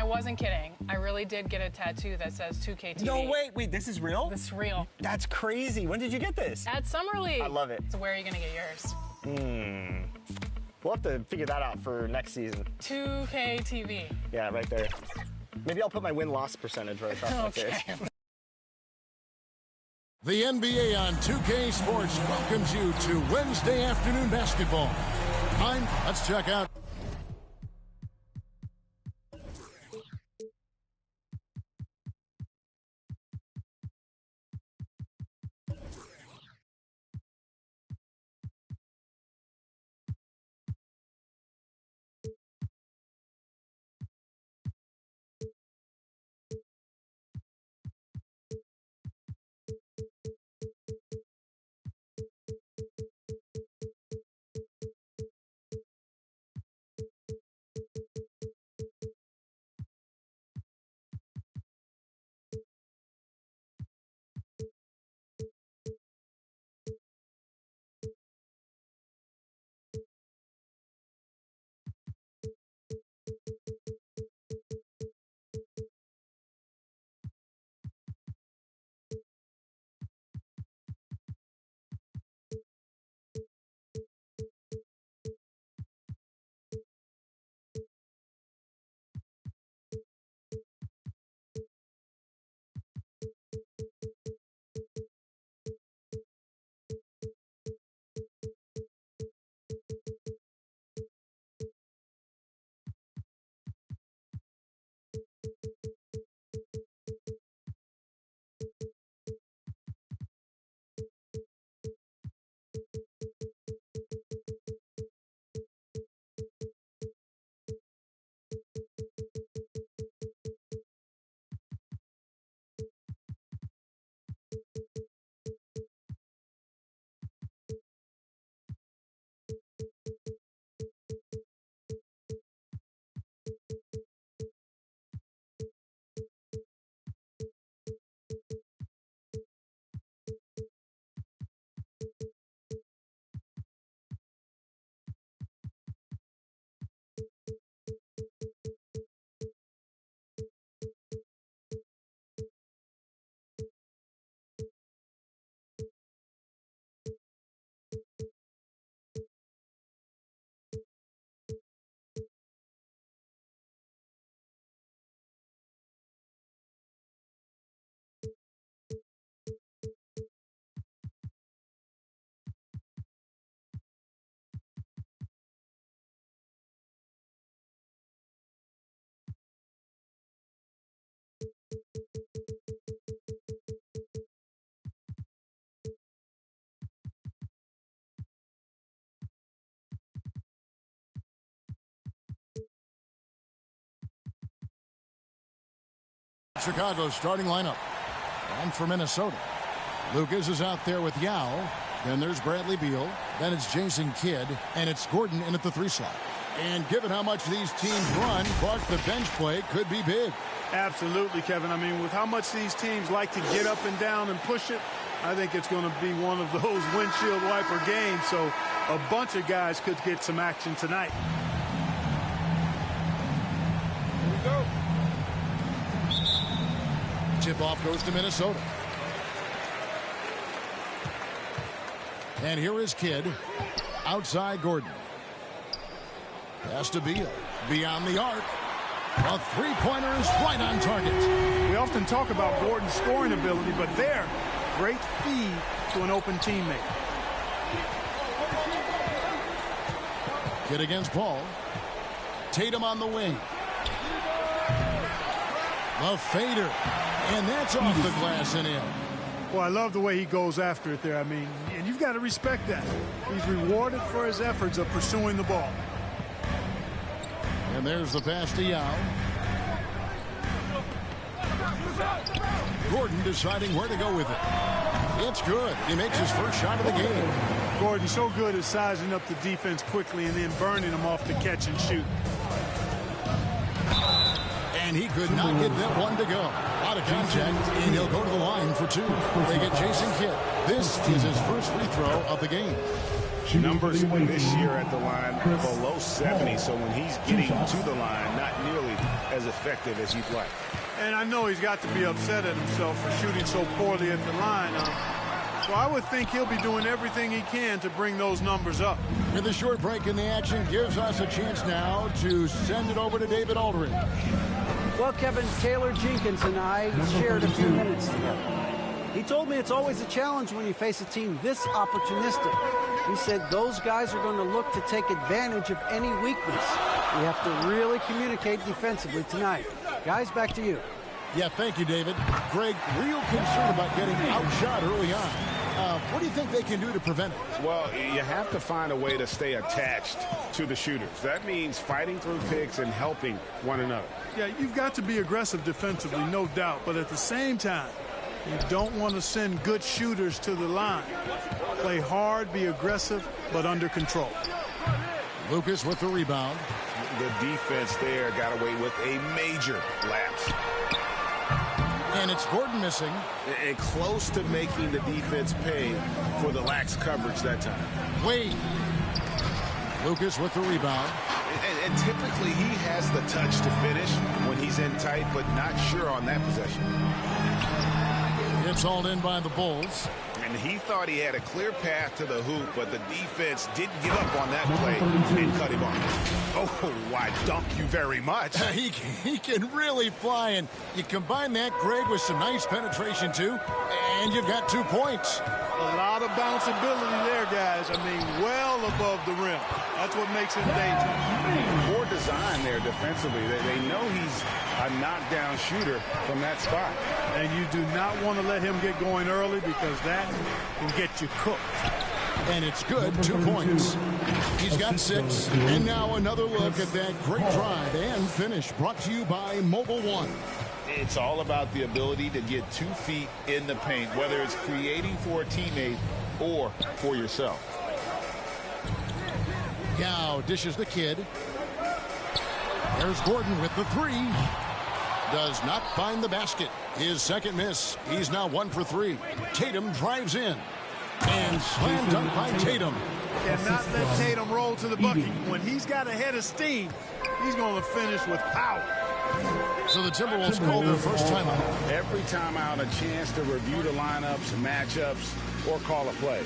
wasn't kidding. I really did get a tattoo that says 2K TV. No, wait, this is real? This is real. That's crazy. When did you get this? At Summer League. I love it. So where are you going to get yours? We'll have to figure that out for next season. 2K TV. Yeah, right there. Maybe I'll put my win-loss percentage right across my face. The NBA on 2K Sports welcomes you to Wednesday afternoon basketball. Let's check out. Chicago's starting lineup. And for Minnesota, Lucas is out there with Yao. Then there's Bradley Beal. Then it's Jason Kidd. And it's Gordon in at the 3 slot. And given how much these teams run, Clark, the bench play could be big. Absolutely, Kevin. I mean, with how much these teams like to get up and down and push it, I think it's going to be one of those windshield wiper games. So a bunch of guys could get some action tonight. Here we go. Tip-off goes to Minnesota. And here is Kidd. Outside Gordon. Pass to Beal. Beyond the arc. A three-pointer is right on target. We often talk about Gordon's scoring ability, but there, great feed to an open teammate. Kidd against Paul. Tatum on the wing. The fader. And that's off the glass and in. Well, I love the way he goes after it there. I mean, and you've got to respect that. He's rewarded for his efforts of pursuing the ball. And there's the pass to Yao. Gordon deciding where to go with it. It's good. He makes his first shot of the game. Gordon so good at sizing up the defense quickly and then burning them off the catch and shoot. And he could not get that one to go. Out of contact, and he'll go to the line for 2. They get Jason Kidd. This is his first free throw of the game. Numbers this year at the line below 70, so when he's getting to the line, not nearly as effective as you'd like. And I know he's got to be upset at himself for shooting so poorly at the line. So I would think he'll be doing everything he can to bring those numbers up. And the short break in the action gives us a chance now to send it over to David Aldridge. Well, Kevin, Taylor Jenkins and I shared a few minutes together. He told me it's always a challenge when you face a team this opportunistic. He said those guys are going to look to take advantage of any weakness. We have to really communicate defensively tonight. Guys, back to you. Yeah, thank you, David. Greg, real concerned about getting outshot early on. What do you think they can do to prevent it? Well, you have to find a way to stay attached to the shooters. That means fighting through picks and helping one another. Yeah, you've got to be aggressive defensively, no doubt. But at the same time, you don't want to send good shooters to the line. Play hard, be aggressive, but under control. Lucas with the rebound. The defense there got away with a major lapse. And it's Gordon missing. And close to making the defense pay for the lax coverage that time. Wade. Lucas with the rebound. And typically he has the touch to finish when he's in tight, but not sure on that possession. It's hauled in by the Bulls. And he thought he had a clear path to the hoop, but the defense didn't give up on that play and cut him off. Oh, why, dunk you very much. He can really fly, and you combine that, Greg, with some nice penetration, too, and you've got 2 points. A lot of bounceability there, guys. I mean, well above the rim. That's what makes him dangerous. Poor design there defensively. They know he's a knockdown shooter from that spot. And you do not want to let him get going early because that can get you cooked. And it's good, 2 points. He's got 6. And now another look at that great drive and finish brought to you by Mobile One. It's all about the ability to get 2 feet in the paint, whether it's creating for a teammate or for yourself. Yao dishes the kid. There's Gordon with the 3. Does not find the basket. His second miss. He's now 1 for 3. Tatum drives in. And slam dunk by Tatum. Cannot let Tatum roll to the bucket. When he's got a head of steam, he's going to finish with power. So the Timberwolves call their first timeout. Every timeout, a chance to review the lineups, matchups, or call a play.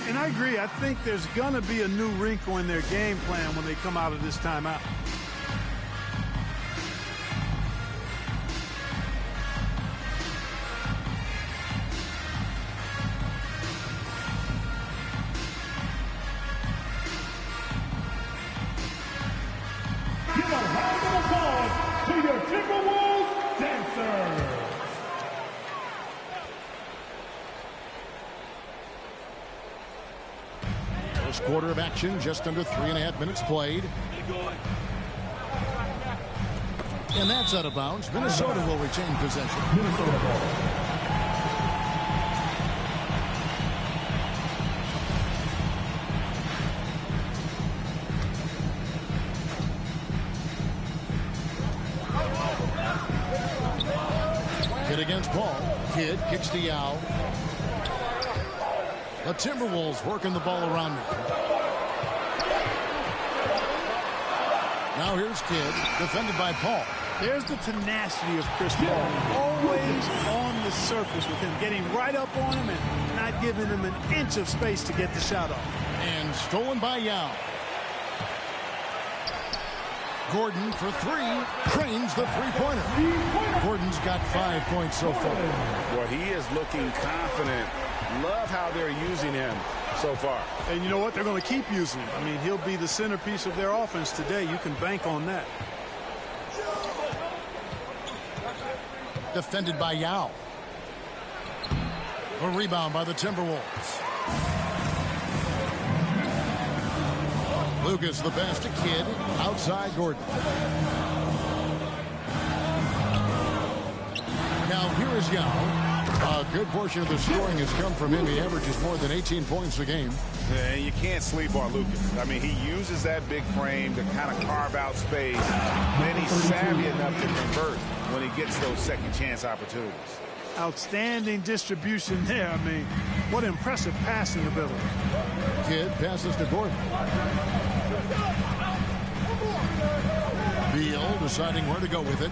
And I agree. I think there's going to be a new wrinkle in their game plan when they come out of this timeout. First quarter of action, just under 3.5 minutes played. And that's out of bounds. Minnesota will retain possession. Kid against Paul. Kid kicks to Yao. The Timberwolves working the ball around now. Now here's Kidd, defended by Paul. There's the tenacity of Chris Paul. Always on the surface with him, getting right up on him and not giving him an inch of space to get the shot off. And stolen by Yao. Gordon for 3, trains the three-pointer. Gordon's got 5 points so far. Well, he is looking confident. Love how they're using him so far. And you know what? They're going to keep using him. I mean, he'll be the centerpiece of their offense today. You can bank on that. Defended by Yao. A rebound by the Timberwolves. Lucas the best, a Kid outside Gordon. Now here is Yao. A good portion of the scoring has come from him. He averages more than 18 points a game. Yeah, you can't sleep on Lucas. I mean, he uses that big frame to kind of carve out space. Then he's savvy enough to convert when he gets those second chance opportunities. Outstanding distribution there. I mean, what impressive passing ability. Kidd passes to Gordon. Beal deciding where to go with it.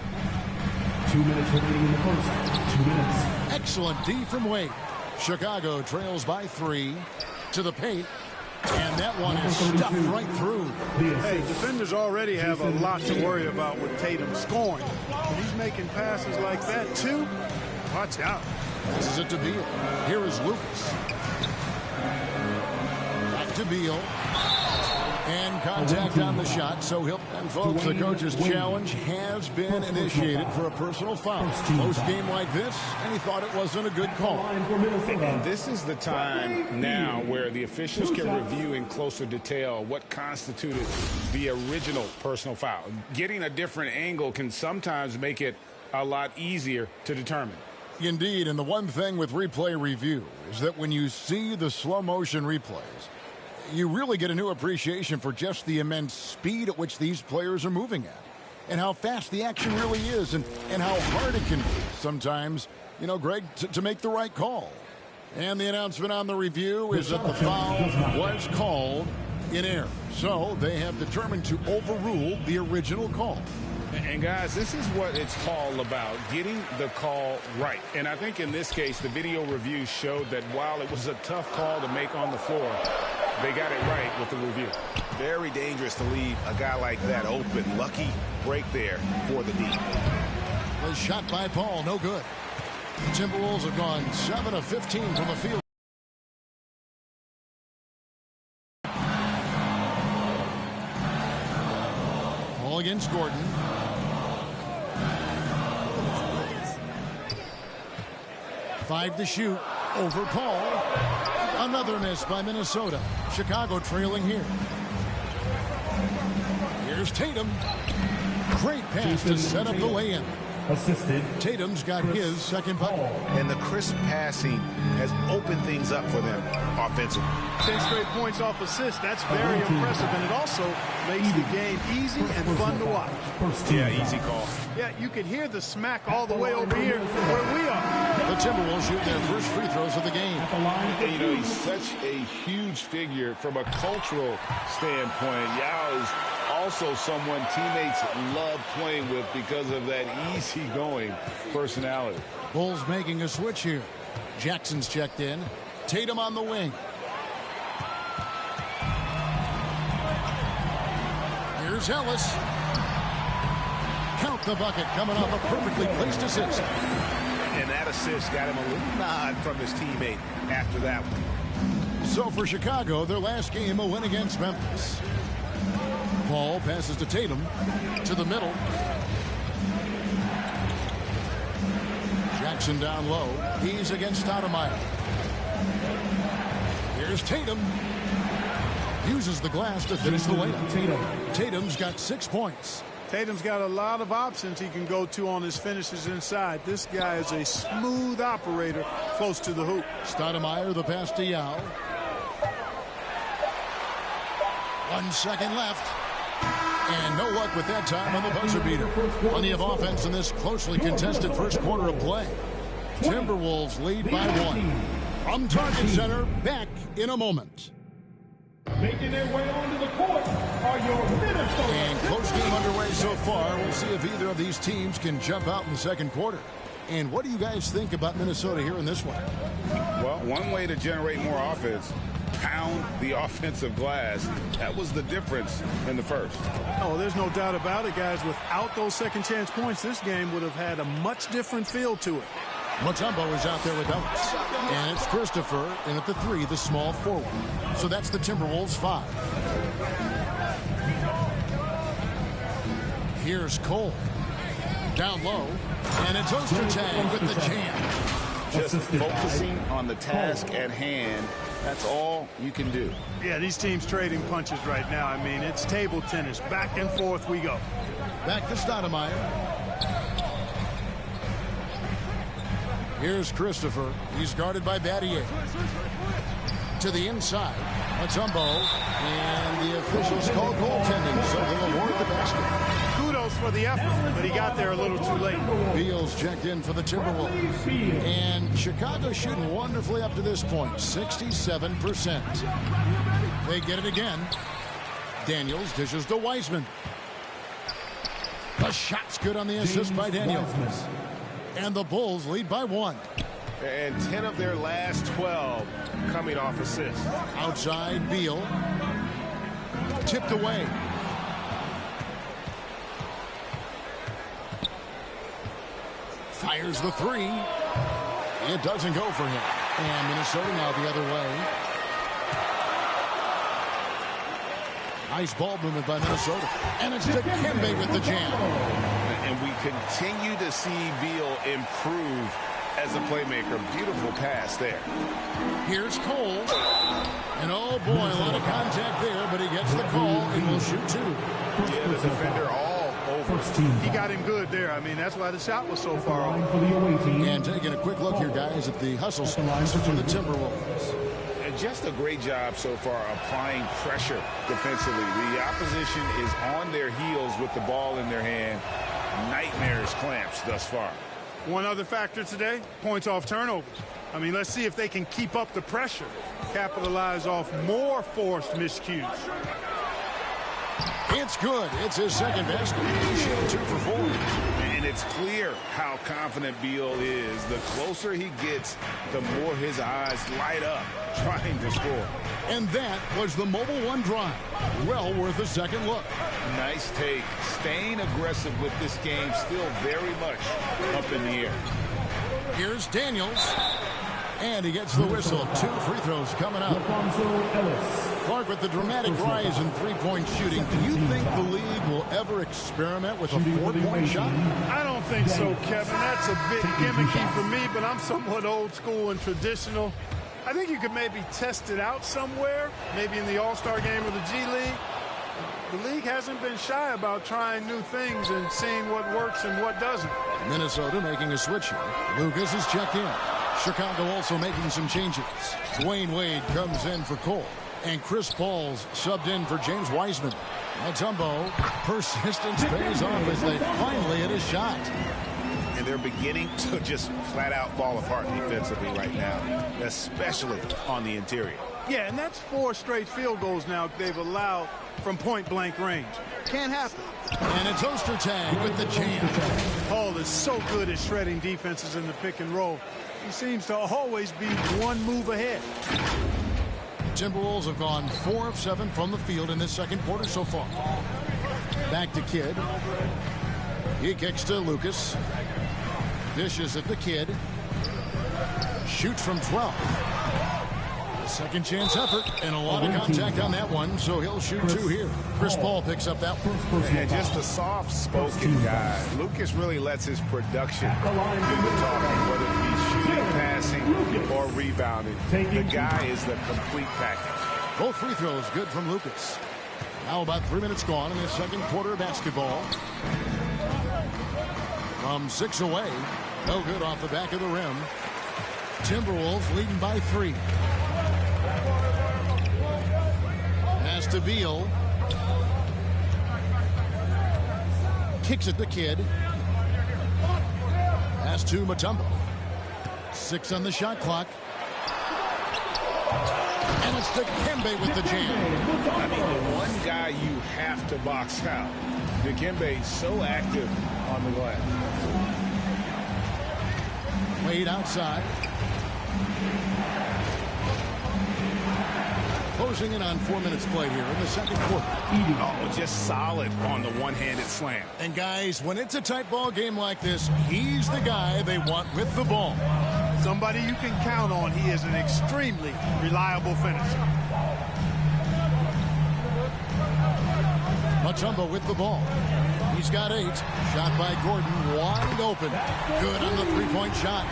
2 minutes remaining in the first. 2 minutes. Excellent D from Wade. Chicago trails by 3 to the paint. And that one is stuffed right through. Hey, defenders already have a lot to worry about with Tatum scoring. When he's making passes like that, too, watch out. Passes it to Beal. Here is Lucas. Back to Beal. And contact on the shot, so he'll... And folks, the coach's challenge has been initiated for a personal foul. Close game like this, and he thought it wasn't a good call. And this is the time now where the officials can review in closer detail what constituted the original personal foul. Getting a different angle can sometimes make it a lot easier to determine. Indeed, and the one thing with replay review is that when you see the slow motion replays, you really get a new appreciation for just the immense speed at which these players are moving at and how fast the action really is and how hard it can be sometimes, you know, Greg, to make the right call. And the announcement on the review is that the foul was called in error. So they have determined to overrule the original call. And guys, this is what it's all about, getting the call right. And I think in this case, the video review showed that while it was a tough call to make on the floor, they got it right with the review. Very dangerous to leave a guy like that open. Lucky break there for the D. The shot by Paul, no good. The Timberwolves have gone 7 of 15 from the field. Paul against Gordon. Five to shoot over Paul. Another miss by Minnesota. Chicago trailing here. Here's Tatum. Great pass to set up the lay-in. Assisted. Tatum's got his second bucket. And the crisp passing has opened things up for them offensively. 10 straight points off assists. That's very impressive. And it also makes the game easy and fun to watch. Yeah, easy call. Yeah, you can hear the smack all the way over here where we are. The Timberwolves shoot their first free throws of the game. And, you know, he's such a huge figure from a cultural standpoint. Yao is also someone teammates love playing with because of that easygoing personality. Bulls making a switch here. Jackson's checked in. Tatum on the wing. Here's Ellis. Count the bucket coming off a perfectly placed assist. And that assist got him a little nod from his teammate after that one. So for Chicago, their last game, a win against Memphis. Paul passes to Tatum, to the middle. Jackson down low. He's against Stoudemire. Here's Tatum. Uses the glass to finish the layup. Tatum's got 6 points. Tatum's got a lot of options he can go to on his finishes inside. This guy is a smooth operator close to the hoop. Stoudemire, the pass to Yao. 1 second left. And no luck with that time on the buzzer beater. Plenty of offense in this closely contested first quarter of play. Timberwolves lead by 1. From Target Center, back in a moment. Making their way onto the court are your Minnesota. And close game underway so far. We'll see if either of these teams can jump out in the second quarter. And what do you guys think about Minnesota here in this one? Well, one way to generate more offense, pound the offensive glass. That was the difference in the first. Oh, there's no doubt about it, guys. Without those second chance points, this game would have had a much different feel to it. Mutombo is out there with Ellis. And it's Christopher in at the 3, the small forward. So that's the Timberwolves 5. Here's Cole. Down low. And it's Ostertag with the jam. Just focusing on the task at hand. That's all you can do. Yeah, these teams trading punches right now. I mean, it's table tennis. Back and forth we go. Back to Stoudemire. Here's Christopher. He's guarded by Battier. To the inside. Mutombo. And the officials call goaltending, so they'll award the basket. Kudos for the effort, but he got there a little too late. Beal's checked in for the Timberwolves. Chicago shooting wonderfully up to this point, 67%. They get it again. Daniels dishes to Wiseman. The shot's good on the assist by Daniels. And the Bulls lead by 1. And 10 of their last 12 coming off assists. Outside, Beal. Tipped away. Fires the 3. It doesn't go for him. And Minnesota now the other way. Nice ball movement by Minnesota. And it's Dikembe with the jam. And we continue to see Beal improve as a playmaker. Beautiful pass there. Here's Cole. And oh boy, a lot of contact there, but he gets the call and will shoot 2. Yeah, the defender all over. He got him good there. I mean, that's why the shot was so far off. And taking a quick look here, guys, at the hustle stats for the Timberwolves. And just a great job so far applying pressure defensively. The opposition is on their heels with the ball in their hand. Nightmares clamps thus far. One other factor today, points off turnovers. I mean, let's see if they can keep up the pressure, capitalize off more forced miscues. It's good. It's his second basket. He's shooting 2 for 4. And it's clear how confident Beal is. The closer he gets, the more his eyes light up trying to score. And that was the Mobile One drive. Well worth a second look. Nice take. Staying aggressive with this game, still very much up in the air. Here's Daniels. And he gets the whistle. 2 free throws coming up. Clark, with the dramatic rise in three-point shooting, do you think the league will ever experiment with a 4-point shot? I don't think so, Kevin. That's a bit gimmicky for me, but I'm somewhat old school and traditional. I think you could maybe test it out somewhere, maybe in the All-Star game or the G League. The league hasn't been shy about trying new things and seeing what works and what doesn't. Minnesota making a switch here. Lucas is checked in. Chicago also making some changes. Dwayne Wade comes in for Cole. And Chris Paul's subbed in for James Wiseman. Mutombo, persistence pays off as they finally hit a shot. And they're beginning to just flat out fall apart defensively right now, especially on the interior. Yeah, and that's 4 straight field goals now they've allowed from point-blank range. Can't happen. And it's Ostertag with the jam. Paul is so good at shredding defenses in the pick and roll. He seems to always be one move ahead. The Timberwolves have gone 4 of 7 from the field in this second quarter so far. Back to Kidd. He kicks to Lucas. Dishes at the Kidd. Shoots from 12. Second chance effort and a lot of contact on that one, so he'll shoot 2 here. Chris Paul picks up that one. And just a soft-spoken guy. Lucas really lets his production do the talking, whether it be shooting, passing, or rebounding. The guy is the complete package. Both free throws good from Lucas. Now about 3 minutes gone in the second quarter of basketball. From 6 away, no good off the back of the rim. Timberwolves leading by 3. Pass to Beal. Kicks at the Kidd. Pass to Mutombo. 6 on the shot clock. And it's Dikembe with the jam. I mean, the one guy you have to box out. Dikembe so active on the glass. Wade outside. Closing in on 4 minutes played here in the second quarter. Oh, just solid on the one-handed slam. And guys, when it's a tight ball game like this, he's the guy they want with the ball. Somebody you can count on. He is an extremely reliable finisher. Mutombo with the ball. He's got 8. Shot by Gordon, wide open. Good on the three-point shot.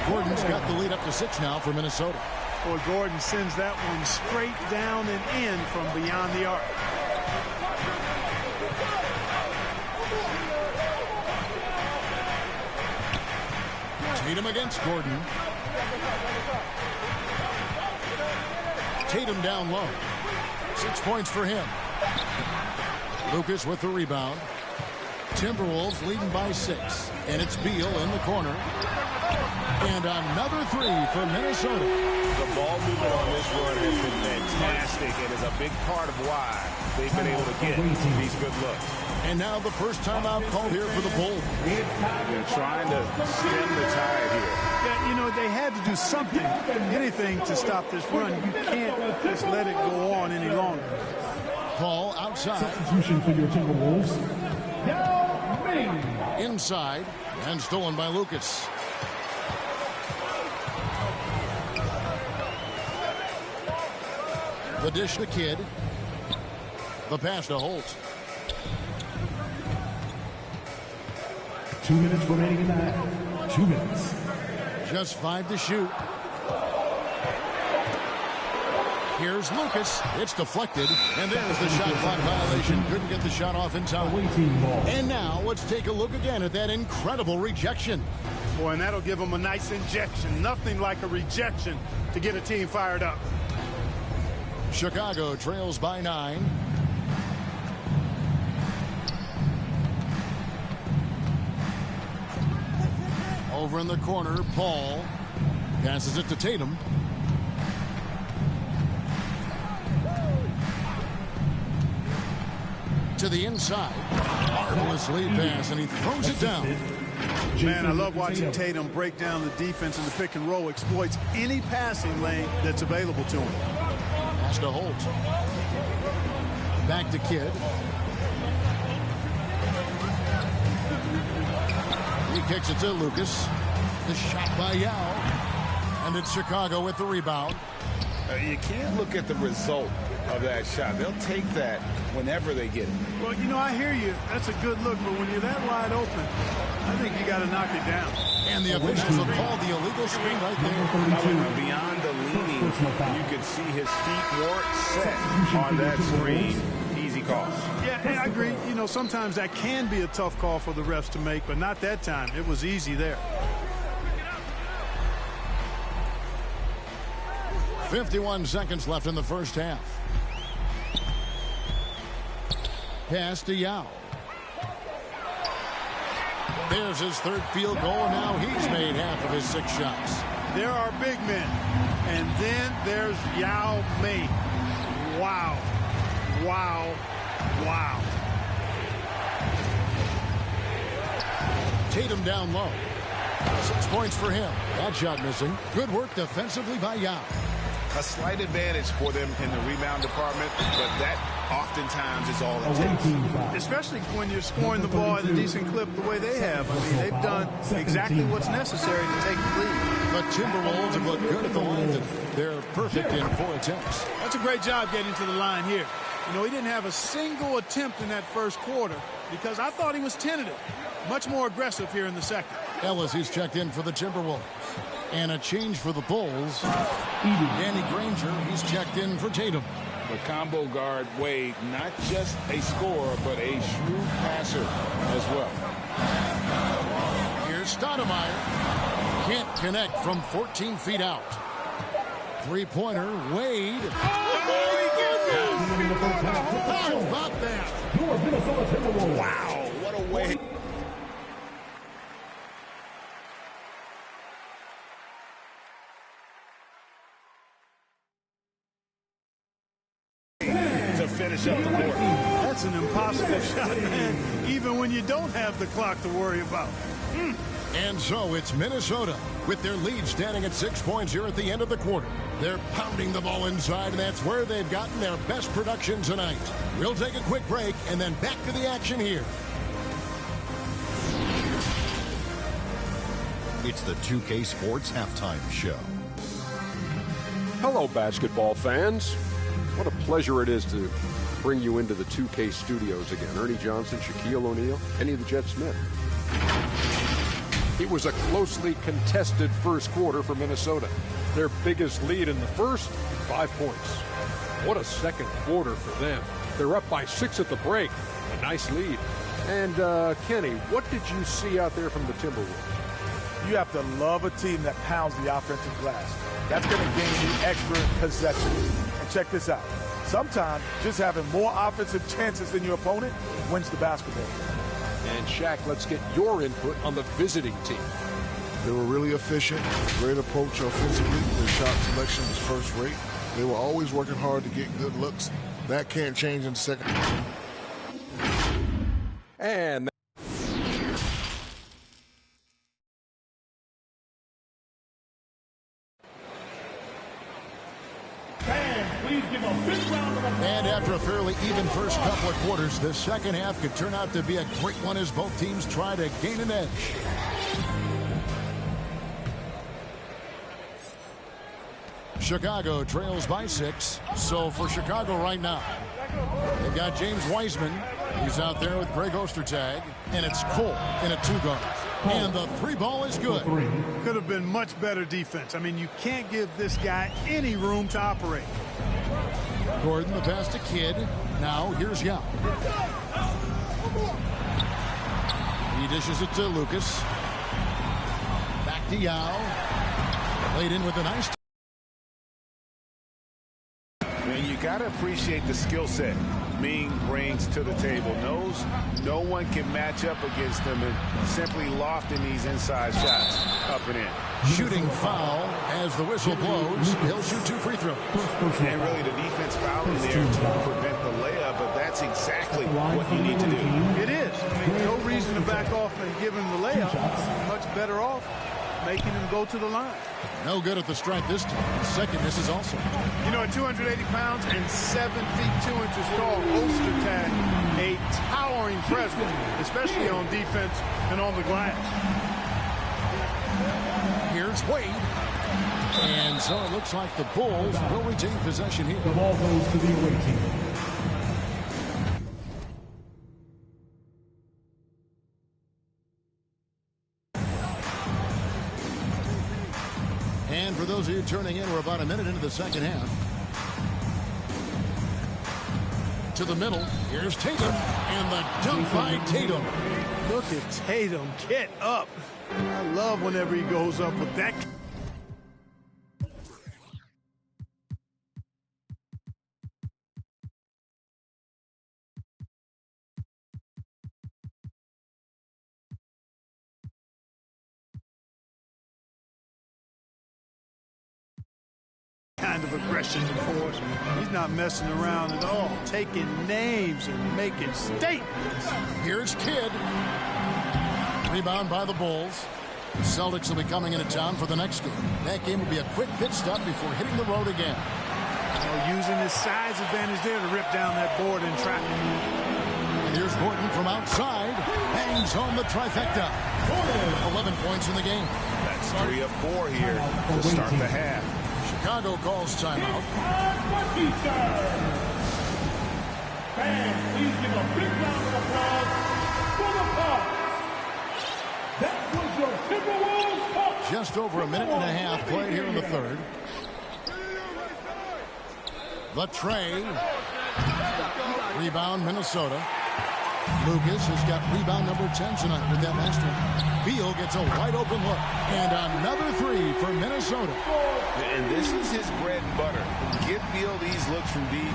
Gordon's got the lead up to 6 now for Minnesota. Boy, Gordon sends that one straight down and in from beyond the arc. Tatum against Gordon. Tatum down low. 6 points for him. Lucas with the rebound. Timberwolves leading by 6. And it's Beal in the corner. And another three for Minnesota. The ball movement on this run has been fantastic and is a big part of why they've been able to get these good looks. And now the first timeout called here for the Bulls. They're trying to stem the tide here. Yeah, you know, they had to do something, anything to stop this run. You can't just let it go on any longer. Paul outside. Substitution for your Timberwolves. Yao Ming. Inside and stolen by Lucas. The dish to Kidd. The pass to Holt. 2 minutes remaining in that. 2 minutes. Just 5 to shoot. Here's Lucas. It's deflected. And there's the shot clock violation. Couldn't get the shot off in time. And now let's take a look again at that incredible rejection. Boy, and that'll give them a nice injection. Nothing like a rejection to get a team fired up. Chicago trails by 9. Over in the corner, Paul passes it to Tatum. To the inside. Marvelous lead pass, and he throws it down. Man, I love watching Tatum break down the defense in the pick and roll, exploits any passing lane that's available to him. Pass to Holt. Back to Kidd. He kicks it to Lucas. The shot by Yao. And it's Chicago with the rebound. You can't look at the result of that shot. They'll take that whenever they get it. Well, you know, I hear you. That's a good look, but when you're that wide open, I think you got to knock it down. And the officials have called the illegal screen right there. Beyond the leaning, you could see his feet weren't set on that screen. Easy call. Yeah, I agree. You know, sometimes that can be a tough call for the refs to make, but not that time. It was easy there. 51 seconds left in the first half. Pass to Yao. There's his third field goal, and now he's made half of his 6 shots. There are big men, and then there's Yao Ming. Wow. Wow. Wow. Tatum down low. 6 points for him. That shot missing. Good work defensively by Yao. A slight advantage for them in the rebound department, but that oftentimes is all it takes. Especially when you're scoring the ball at a decent clip the way they have. I mean, they've done exactly what's necessary to take the lead. The Timberwolves have looked good at the line. They're perfect in 4 attempts. That's a great job getting to the line here. You know, he didn't have a single attempt in that first quarter because I thought he was tentative. Much more aggressive here in the second. Ellis, he's checked in for the Timberwolves. And a change for the Bulls. Danny Granger, he's checked in for Tatum. The combo guard Wade, not just a scorer, but a shrewd passer as well. Here's Stoudemire. Can't connect from 14 feet out. 3-pointer, Wade. Oh, he gets it! How about that? Wow, what a way. To finish up the court. That's an impossible shot, man, even when you don't have the clock to worry about. And so it's Minnesota with their lead standing at 6 points here at the end of the quarter. They're pounding the ball inside, and that's where they've gotten their best production tonight. We'll take a quick break and then back to the action here. It's the 2K Sports Halftime Show. Hello, basketball fans. What a pleasure it is to bring you into the 2K studios again. Ernie Johnson, Shaquille O'Neal, Kenny the Jet Smith. It was a closely contested first quarter for Minnesota. Their biggest lead in the first, 5 points. What a second quarter for them. They're up by 6 at the break. A nice lead. And, Kenny, what did you see out there from the Timberwolves? You have to love a team that pounds the offensive glass. That's going to gain you extra possessions. And check this out. Sometimes just having more offensive chances than your opponent wins the basketball. And Shaq, let's get your input on the visiting team. They were really efficient, great approach offensively. Their shot selection was first rate. They were always working hard to get good looks. That can't change in the second. And And after a fairly even first couple of quarters, the second half could turn out to be a great one as both teams try to gain an edge. Chicago trails by 6. So for Chicago right now, they've got James Wiseman. He's out there with Greg Ostertag. And it's Cole in a 2-guard. And the 3 ball is good. Could have been much better defense. I mean, you can't give this guy any room to operate. Gordon, the pass to Kidd. Now here's Yao. He dishes it to Lucas. Back to Yao. Laid in with a nice. And you got to appreciate the skill set Ming brings to the table. Knows no one can match up against him and simply lofting these inside shots up and in. Shooting foul as the whistle blows. He'll shoot 2 free throws. And really the defense fouling there to prevent the layup, but that's exactly what you need to do. It is. I mean, no reason to back off and give him the layup. Much better off making him go to the line. No good at the stripe this time. Second misses also. You know, at 280 pounds and 7 feet 2 inches tall, Ostertag, a towering presence, especially on defense and on the glass. Here's Wade. And so it looks like the Bulls will retain possession here. The ball goes to the away team. And for those of you turning in, we're about a minute into the second half. To the middle. Here's Tatum. And the dunk by Tatum. Look at Tatum get up. I love whenever he goes up with that. Kind of aggression and force. He's not messing around at all. Taking names and making statements. Here's Kidd. Rebound by the Bulls. The Celtics will be coming into town for the next game. That game will be a quick pit stop before hitting the road again. Using his size advantage there to rip down that board in traffic. And here's Gordon from outside. Hangs on the trifecta. 11 points in the game. That's 3 of 4 here to start the half. Chicago calls timeout. Fans, please give a big round of applause for the Bucks. That was your Timberwolves Bucks. Just over a minute and a half played here in the third. The tray. Rebound, Minnesota. Lucas has got rebound number 10 tonight with that last one. Beal gets a wide open look. And another 3 for Minnesota. And this is his bread and butter. Get Beal these looks from deep.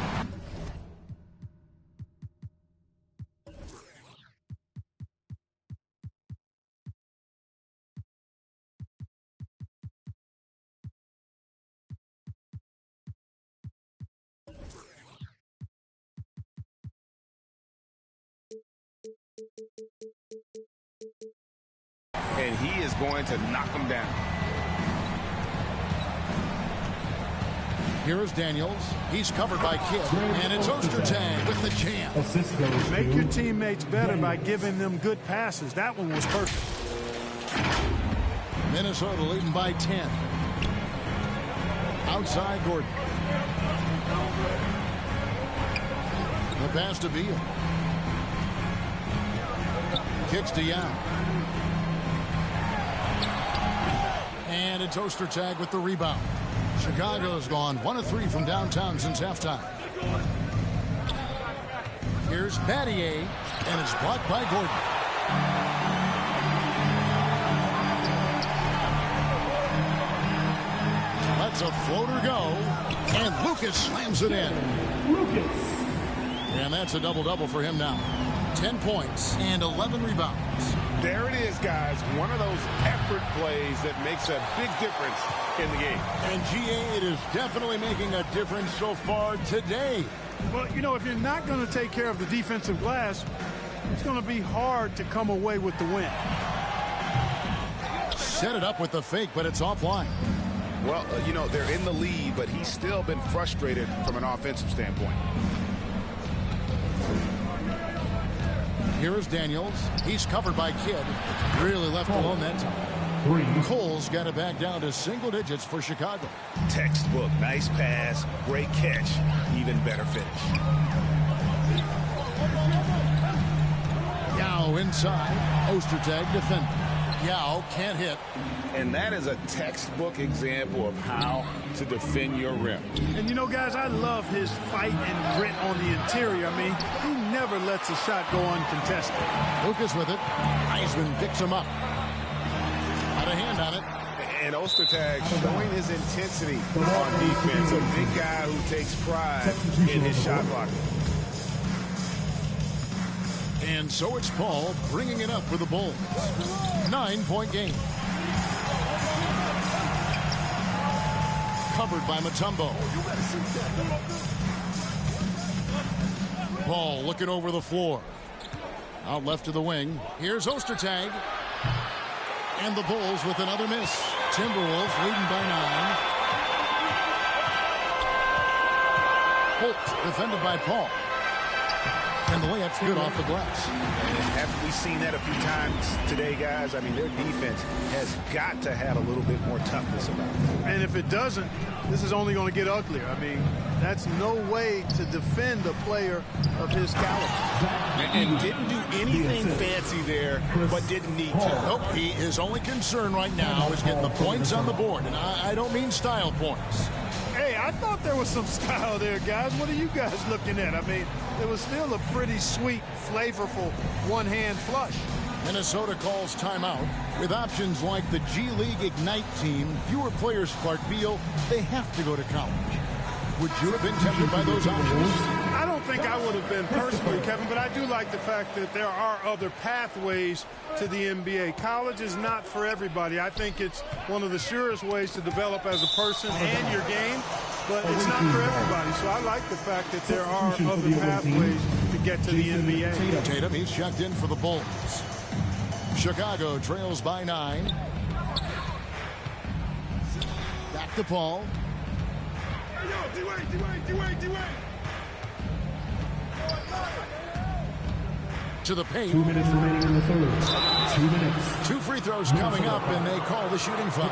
And he is going to knock him down. Here is Daniels. He's covered by Kidd. And it's Ostertag with the jam. Make your teammates better by giving them good passes. That one was perfect. Minnesota leading by 10. Outside Gordon. The pass to Beal. Kicks to Yao. And it's Ostertag with the rebound. Chicago's gone 1 of 3 from downtown since halftime. Here's Battier, and it's blocked by Gordon. Lets a floater go, and Lucas slams it in. Lucas. And that's a double-double for him now. 10 points and 11 rebounds. There it is, guys. One of those effort plays that makes a big difference in the game. And GA, it is definitely making a difference so far today. Well, you know, if you're not going to take care of the defensive glass, it's going to be hard to come away with the win. Set it up with the fake, but it's offline. Well, you know, they're in the lead, but he's still been frustrated from an offensive standpoint. Here is Daniels. He's covered by Kidd. Really left alone that time. Cole's got it back down to single digits for Chicago. Textbook. Nice pass. Great catch. Even better finish. Yao inside. Ostertag defending. Yao can't hit. And that is a textbook example of how to defend your rim. And, you know, guys, I love his fight and grit on the interior. I mean, he never lets a shot go uncontested. Lucas with it. Heisman picks him up. Got a hand on it. And Ostertag showing his intensity on defense. A big guy who takes pride in his shot blocking. And so it's Paul bringing it up for the Bulls. 9-point game. Covered by Mutombo. Paul looking over the floor. Out left to the wing. Here's Ostertag. And the Bulls with another miss. Timberwolves leading by 9. Holt defended by Paul. And the layup's good off the glass. And haven't we seen that a few times today, guys? I mean, their defense has got to have a little bit more toughness about it. And if it doesn't, this is only going to get uglier. I mean, that's no way to defend a player of his caliber. And didn't do anything fancy there, but didn't need to. Nope, his only concern right now is getting the points on the board. And I don't mean style points. Hey, I thought there was some style there, guys. What are you guys looking at? I mean, it was still a pretty sweet, flavorful one-hand flush. Minnesota calls timeout. With options like the G League Ignite team, fewer players, Clark, feel they have to go to college. Would you have been tempted by those options? I don't think I would have been personally, Kevin, but I do like the fact that there are other pathways to the NBA. College is not for everybody. I think it's one of the surest ways to develop as a person and your game, but it's not for everybody. So I like the fact that there are other pathways to get to the NBA. Tatum, he's checked in for the Bulls. Chicago trails by 9. Back to Paul. To the paint. 2 minutes remaining in the third. 2 minutes. 2 free throws coming up, and they call the shooting foul.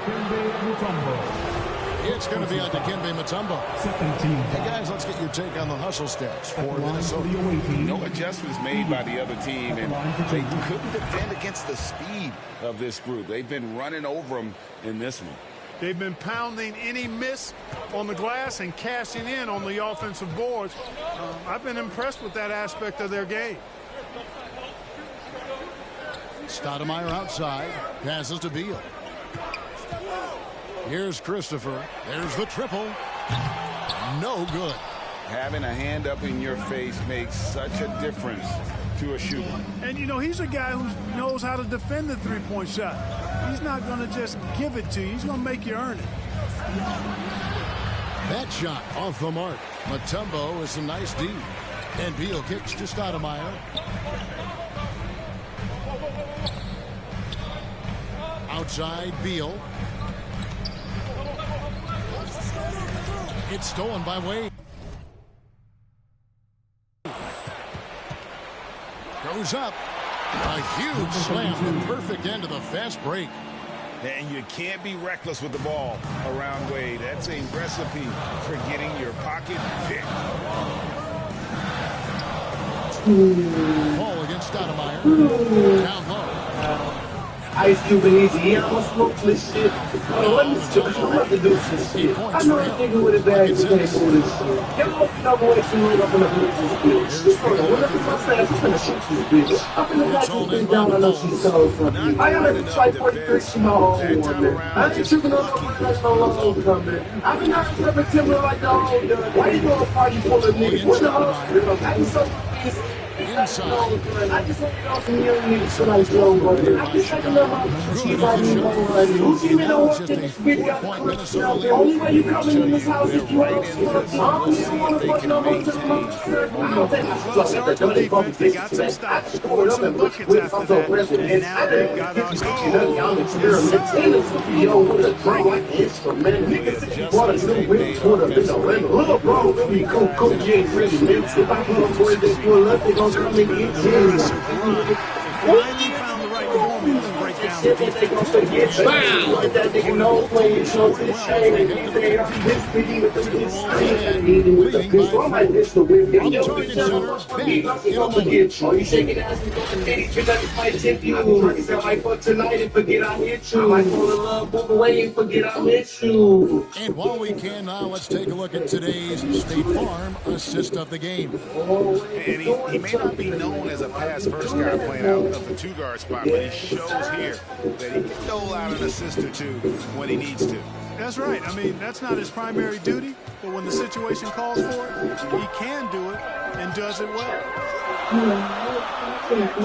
It's going to be on Dikembe Mutombo. Hey, guys, let's get your take on the hustle stats for Minnesota. No adjustments made by the other team, and they couldn't defend against the speed of this group. They've been running over them in this one. They've been pounding any miss on the glass and cashing in on the offensive boards. I've been impressed with that aspect of their game. Stoudemire outside. Passes to Beal. Here's Christopher. There's the triple. No good. Having a hand up in your face makes such a difference to a shooter. And, you know, he's a guy who knows how to defend the three-point shot. He's not going to just give it to you. He's going to make you earn it. That shot off the mark. Mutombo is a nice D. And Beal kicks to Stoudemire. Outside, Beal. It's stolen by Wade. Goes up. A huge slam. Perfect end of the fast break. And you can't be reckless with the ball around Wade. That's a recipe for getting your pocket picked. Ball against Stoudemire. Down low. Ice Cube and Easy, I'm gonna smoke this shit. Let me just about to do some shit. I know a nigga with a bag is gonna do this shit. Get off the way to me up in the bitch. This one, whenever my fast, I'm gonna shoot this bitch. I'm gonna knock this bitch down, I know she's coming from me. I gotta try 43 to my home one day. I ain't tripping on no place no long coming. I've been out here timber like the whole done. Why you gonna party full of niggas? What the hell? I ain't so easy. inside. I just want to know some young niggas feel like Joe Budden. I just like to know how to cheat by me on money. Who's even know what this video the only way you coming in this house is you want to want to fucking know what's up. I don't think I should like that. Don't they fucking fix it. I just pulled up and looked with some so aggressive. And now they got us. Young experimental video with a drum like an instrument. Niggas said you bought a new whip, put up in the ring. Little bro, we cool, you ain't really mixed. If I put up boys that pull up, they gon' come and get serious. Finally found the right formula to break down the defense. They gon' forget you. That nigga knows playing show to the shame. And he say, I'm this pretty with the bitch. I'm eating with the pistol. I might miss the whip. Yo, bitch, I'm gonna get you. You shaking ass and go to nitty. Bitch, I just might tip you. I might fuck tonight and forget I hit you. I might fall in love, move away and forget I miss you. And while we can now, let's take a look at today's State Farm assist of the game. And he may not be known as a pass-first guy playing out of the two-guard spot, but he shows here that he can dole out an assist or two when he needs to. That's right. I mean, that's not his primary duty, but when the situation calls for it, he can do it and does it well.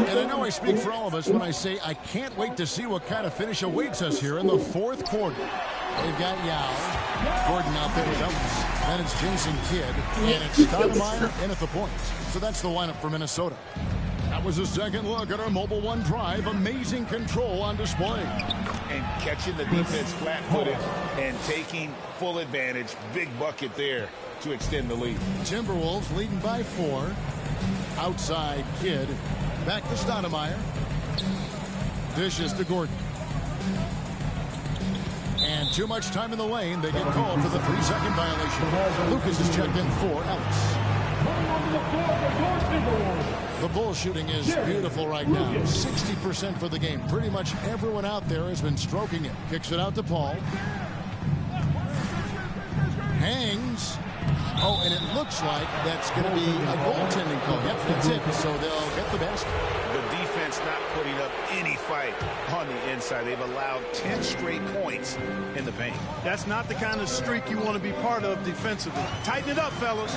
And I know I speak for all of us when I say I can't wait to see what kind of finish awaits us here in the fourth quarter. They've got Yao, Gordon out there with Ellis. Then it's Jason Kidd, and it's Stoudemire in at the point. So that's the lineup for Minnesota. That was a second look at our Mobile One Drive. Amazing control on display. And catching the defense flat-footed and taking full advantage. Big bucket there to extend the lead. Timberwolves leading by 4. Outside Kidd. Back to Stoudemire. Dishes to Gordon. And too much time in the lane. They get called for the 3-second violation. Lucas is checked in for Ellis. The bull shooting is beautiful right now. 60% for the game. Pretty much everyone out there has been stroking it. Kicks it out to Paul. Hangs. Oh, and it looks like that's going to be a goaltending call. Yep, that's it. So they'll get the basket. The defense not putting up any fight on the inside. They've allowed 10 straight points in the paint. That's not the kind of streak you want to be part of defensively. Tighten it up, fellas.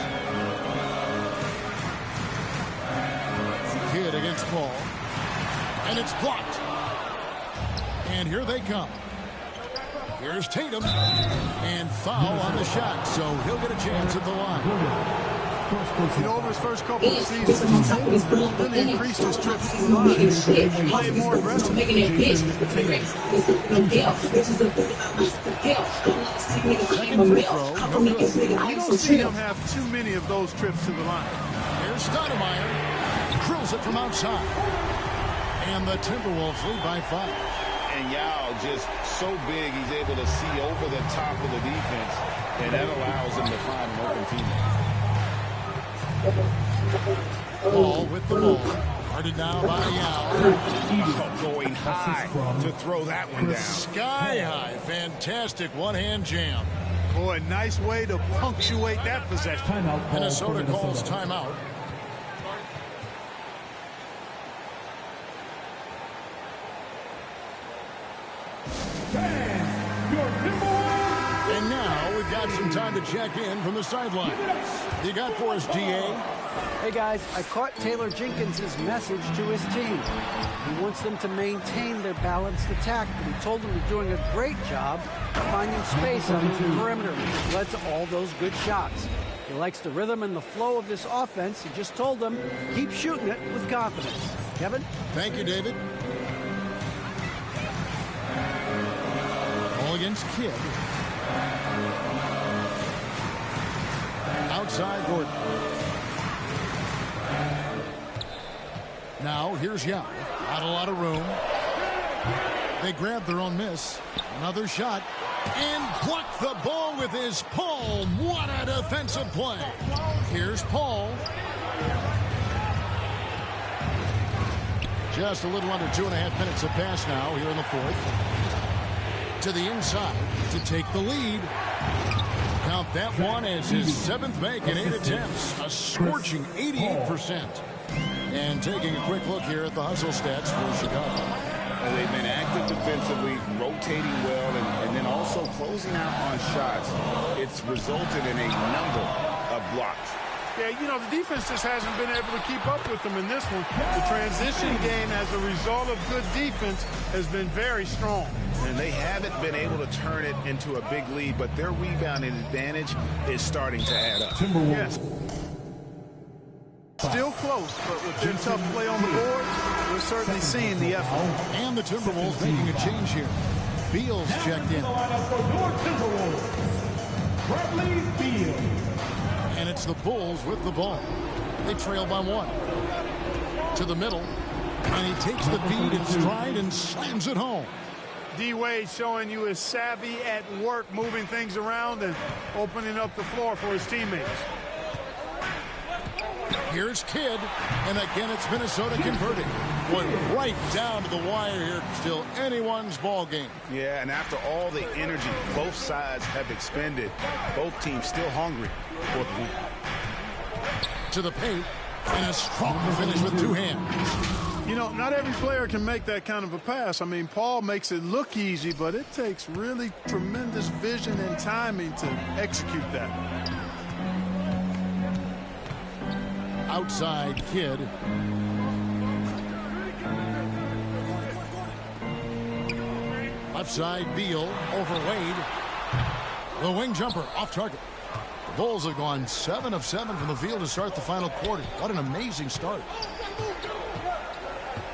Kidd against Paul. And it's blocked. And here they come. Here's Tatum. And foul on the shot. So he'll get a chance at the line. You know, over his first couple of seasons, he's really increased his trips to the line. He played more aggressive. You don't see him have too many of those trips to the line. Here's Stoudemire. Drills it from outside. And the Timberwolves lead by 5. And Yao just so big, he's able to see over the top of the defense, and that allows him to find an open teammate. Paul with the ball. Guarded now by Yao. Going high to throw that one down. Sky high. Fantastic one-hand jam. Boy, nice way to punctuate that possession. Minnesota calls timeout. And now we've got some time to check in from the sidelines. You got for us, DA? Hey guys, I caught Taylor Jenkins' message to his team. He wants them to maintain their balanced attack, but he told them they're doing a great job of finding space on the perimeter, which led to all those good shots. He likes the rhythm and the flow of this offense. He just told them, keep shooting it with confidence. Kevin? Thank you, David. Ball against Kidd. Outside Gordon. Now here's Yao. Not a lot of room. They grab their own miss. Another shot. And blocked the ball with his palm. What a defensive play. Here's Paul. Just a little under 2.5 minutes have passed now here in the fourth. To the inside to take the lead. Count that one as his 7th make in 8 attempts. A scorching 88%. And taking a quick look here at the hustle stats for Chicago. They've been active defensively, rotating well, and then also closing out on shots. It's resulted in a number of blocks. Yeah, you know, the defense just hasn't been able to keep up with them in this one. The transition game as a result of good defense has been very strong. And they haven't been able to turn it into a big lead, but their rebounding advantage is starting to add up. Yes. Still close, but with their tough play on the board, we're certainly seeing the effort. And the Timberwolves making a change here. Beal's checked in. Bradley Beal. And it's the Bulls with the ball. They trail by 1. To the middle. And he takes the feed in stride and slams it home. D-Wade showing you his savvy at work, moving things around and opening up the floor for his teammates. Here's Kidd, and again it's Minnesota converting. Went right down to the wire here. Still anyone's ball game. Yeah, and after all the energy both sides have expended, both teams still hungry for the win. To the paint, and a strong finish with 2 hands. You know, not every player can make that kind of a pass. I mean, Paul makes it look easy, but it takes really tremendous vision and timing to execute that. Outside Kidd. Left side Beal over Wade. The wing jumper off target. The Bulls have gone 7 of 7 from the field to start the final quarter. What an amazing start.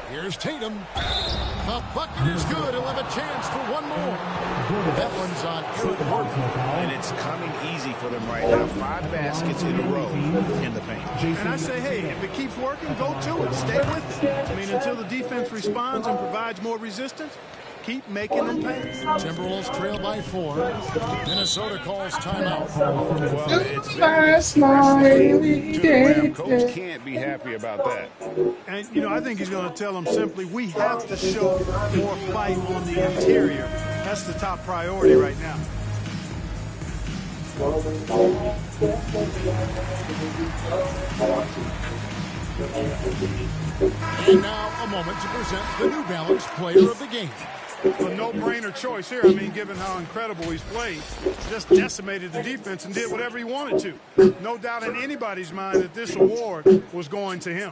Here's Tatum. The bucket is good. He'll have a chance for one more. That one's on Eric Gordon. And it's coming easy for them right now. 5 baskets in a row in the paint. And I say, hey, if it keeps working, go to it. Stay with it. I mean, until the defense responds and provides more resistance, keep making them pay. Timberwolves trail by 4. Minnesota calls timeout. Well, it's last night to the rim. Coach can't be happy about that. And, you know, I think he's going to tell them simply, we have to show more fight on the interior. That's the top priority right now. And now a moment to present the New Balance Player of the Game. A no-brainer choice here. I mean, given how incredible he's played, just decimated the defense and did whatever he wanted to. No doubt in anybody's mind that this award was going to him.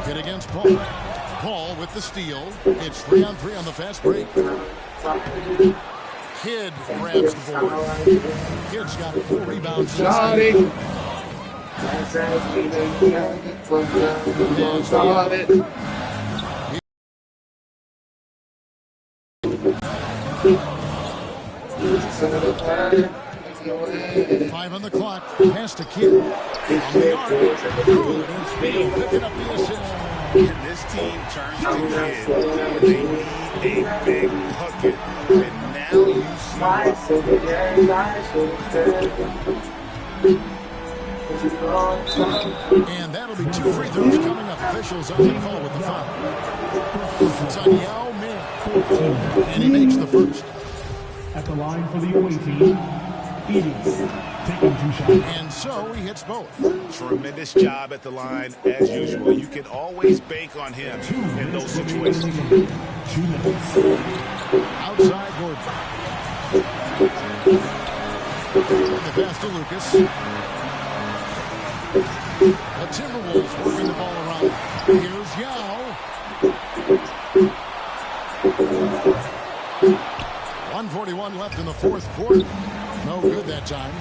Get against Paul. Paul with the steal. It's 3-on-3 on the fast break. Kidd grabs the board. Kidd's got 4 rebounds. Five on the clock. Pass to Kidd. On the arc. Picking up the assist. And this team turns to Kidd. They need a big bucket. And now you see. And that'll be 2 free throws coming up. Officials on the call with the foul. It's on Yao Ming. And he makes the first. At the line for the away team, Edey taking 2 shots. And so he hits both. Tremendous job at the line as usual. You can always bank on him in those situations. 2 minutes. Outside Gordon. The pass to Lucas. The Timberwolves working the ball around. Here's Yao. 1:41 left in the 4th quarter. No good that time.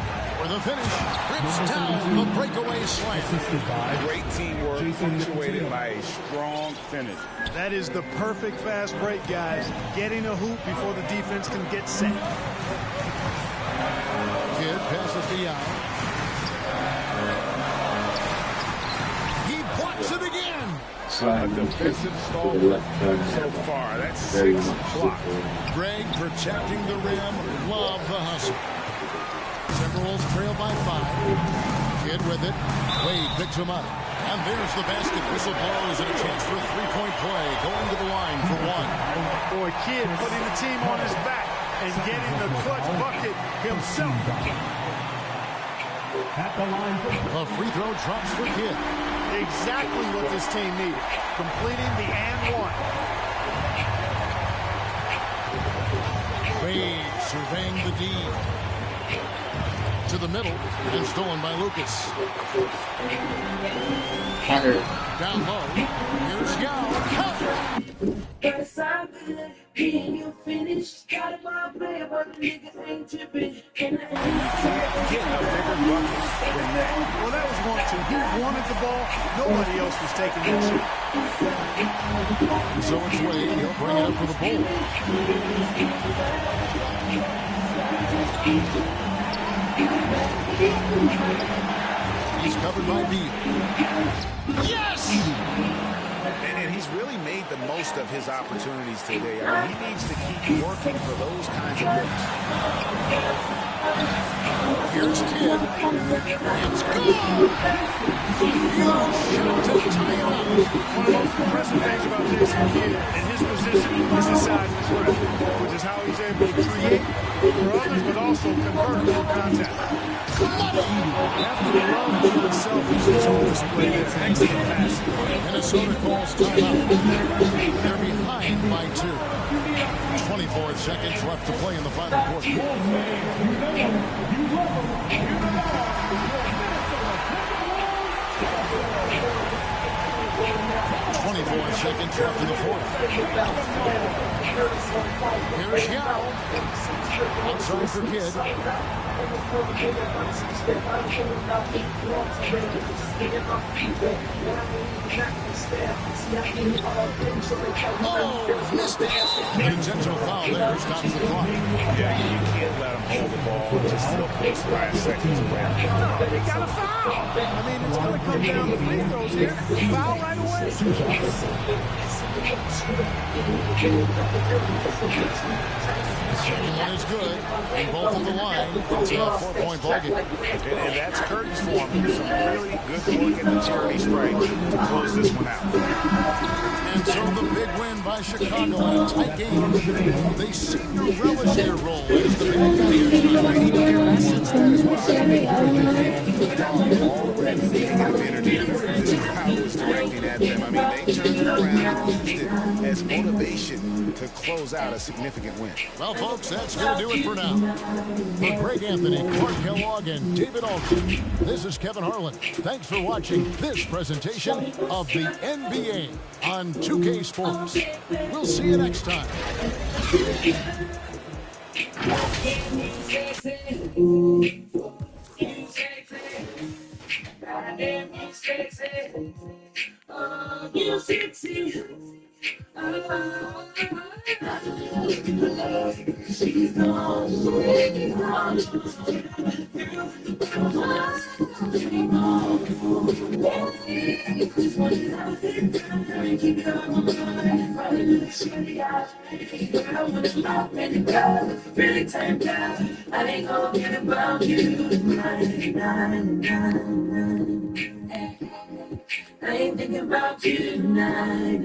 For the finish, rips down the breakaway slam. Great teamwork punctuated by a strong finish. That is the perfect fast break, guys. Getting a hoop before the defense can get set. Kidd passes to Yao. He blocks it again. A defensive stall so far. That's 6 blocks. Greg protecting the rim. Love the hustle. Timberwolves trail by 5. Kidd with it. Wade picks him up. And there's the basket. Whistle blows and a chance for a 3-point play. Going to the line for 1. Boy, Kidd putting the team on his back. and getting the clutch bucket himself. At the line A free throw drops for Kidd. Exactly what this team needed. Completing the and one. Wade surveying the D. To the middle and stolen by Lucas. Down low. Here's Yao. First I'm good, then you finish. Got him all play, but the niggas ain't tripping. And I ain't Getting a bigger bucket than that. Well, that was one, too. He wanted the ball. Nobody else was taking that shot. So it's Wade. He'll bring it up for the He's covered by Beal. Yes! And he's really made the most of his opportunities today. I mean, he needs to keep working for those kinds of looks. Here's Kidd. It's good! Shot to tie it up. One of the most impressive things about Jason Kidd and his position is his size and strength, which is how he's able to create for others, but also convert on contact. After the love to himself, he's on display. That's excellent pass. Minnesota calls timeout. They're behind by 2. 24 seconds left to play in the final quarter. 24 seconds left in the fourth. Here's Yao. Outside for Kidd. Oh, missed it. An intentional foul there stops the clock. Yeah, you can't let him hold the ball just a little close 5 seconds away. No, they got a foul. I mean, it's going to come down to free throws here. Foul right away. Second one is good. And both at the line. It's a 4-point ball game. And that's Curtin's form. Some really good work in the charity stripe to close this one out. And so the big win by Chicago in a tight game. They seem to relish their role as the big guys. This crowd was directing at them. I mean, they turned it around and used it as motivation to close out a significant win. Well, folks, that's going to do it for now. For Greg Anthony, Clark Kellogg, and David Aldridge, this is Kevin Harlan. Thanks for watching this presentation of the NBA on 2K Sports. We'll see you next time. You sexy. She's really turned down. I ain't gonna get about you. I ain't thinking about you tonight.